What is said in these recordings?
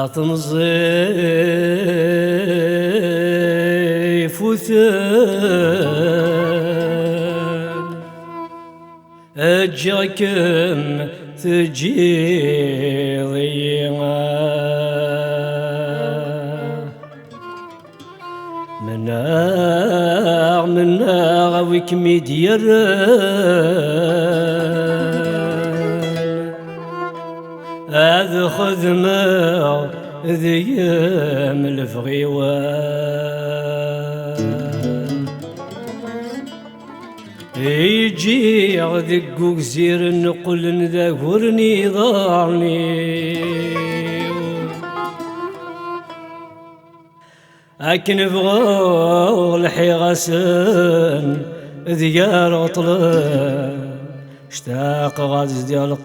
تنظيف وثان أجاكم تجي ضيعا منا ويكم يديران هذا خدمة ذيام الفغيوان يجي عذق وكزير النقل نذاكرني ضارني أكن بغو الحيغسن ذيار عطلان اشتاق غاز ديال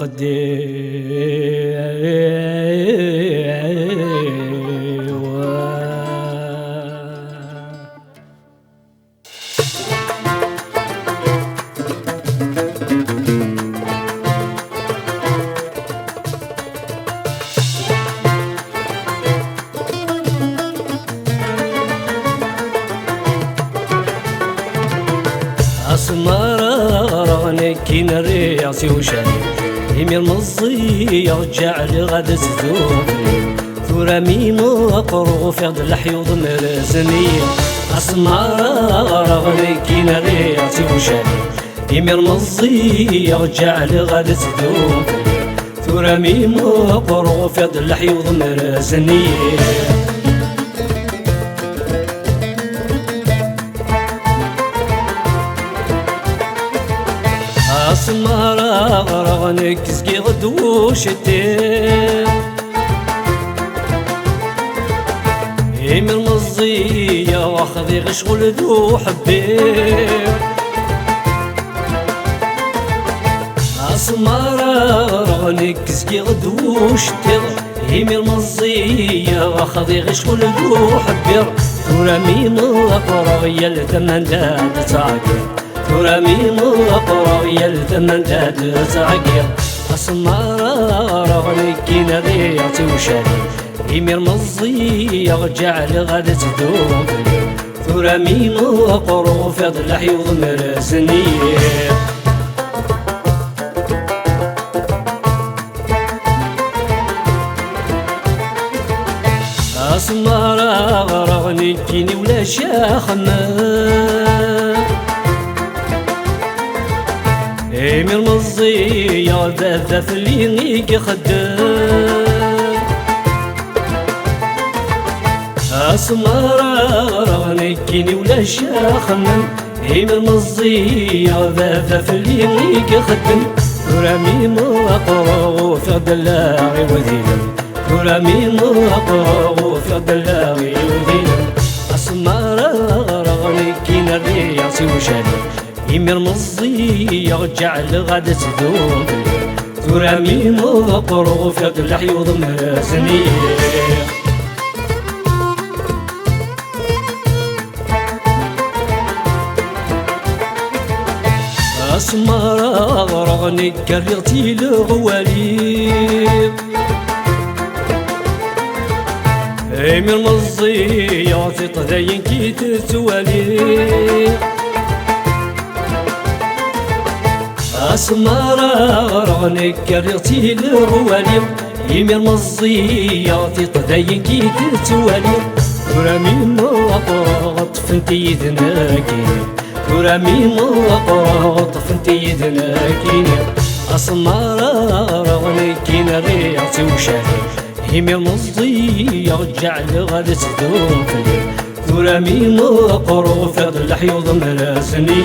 أسمر كين الرياسي وشاني يمير مزي يرجع لغد الزوفي ثورة ميم أقرغ في غد الحيوض مرزني أسمر كين الرياسي وشاني يمير مزي يرجع لغد الزوفي ثورة ميم أقرغ في غد الحيوض مرزني أسمر أغرغنك زكي غدوش الدين يمي المزية واخذي غشغل ذو حبين أسمر أغرغنك زكي غدوش الدين يمي المزية واخذي غشغل ذو حبين ثورة ميم أقرغ يلثمن داد تعقل ثورة ميم أقرغ يلثمن داد تعقل أسمر أغرغنك نذيعتي وشاني يمير مزي يرجع لغد تدوم ثورة ميم أقرغ في ظل حيوض مرزني أسمر أغرغني كيني ولا شاخمان يمير مزي يا في اللي خدام أسمر أغرغني كيني ولا شاخمان يمير مزي يا في اللي خدام ثورة ميم أقرغ في الدلاغي وذيلم ثورة ميم أقرغ في الدلاغي وذيلم أسمر أغرغني كين الرياسي وشاني يمير مزي يرجع لغد تدوم ثورة ميم أقرغ في غد الحيوض مرزني أسمر أغرغني كريغتي لغوالي يمير مزي يعطي طذاين كي تتوالي أسمر أغرغني كريغتي لغوالي يمير مزي يعطي طذاين كي تتوالي ثورة ميم أقرغ طفنتي يذناكي ثورة ميم أقرغ طفنتي يذناكي أسمر أغرغني كين ريعتي وشاني يمير مزي يرجع لغد تدوم ثورة ميم أقرغ في ظل حيوض مرزني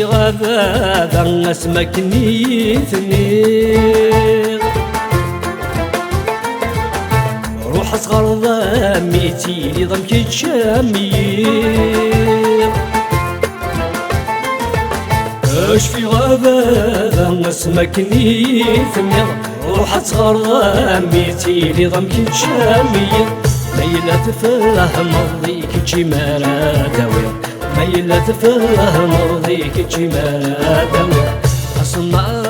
شفي غابة اسمك نيثني روح صغر ضميتي لي ضمك تشامي اش في غابة اسمك نيثني روحت غراميتي لي ضمك شامية ميلة تفهم رضيك تجي مالا داوية ميلة تفهم رضيك تجي مالا داوية أصنع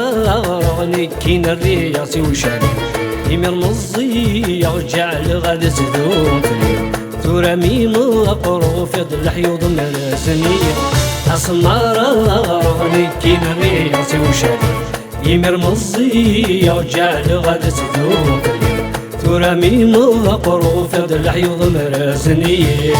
كين الرياسي وشاني يمر مزي يرجع لغد زدون تورا ميم أقرو في ضلح يوضن السنية أصنع كين الرياسي وشاني يمر مزي يرجع لغد زدون تورا ميم أقرو في ضلح يوضن السنية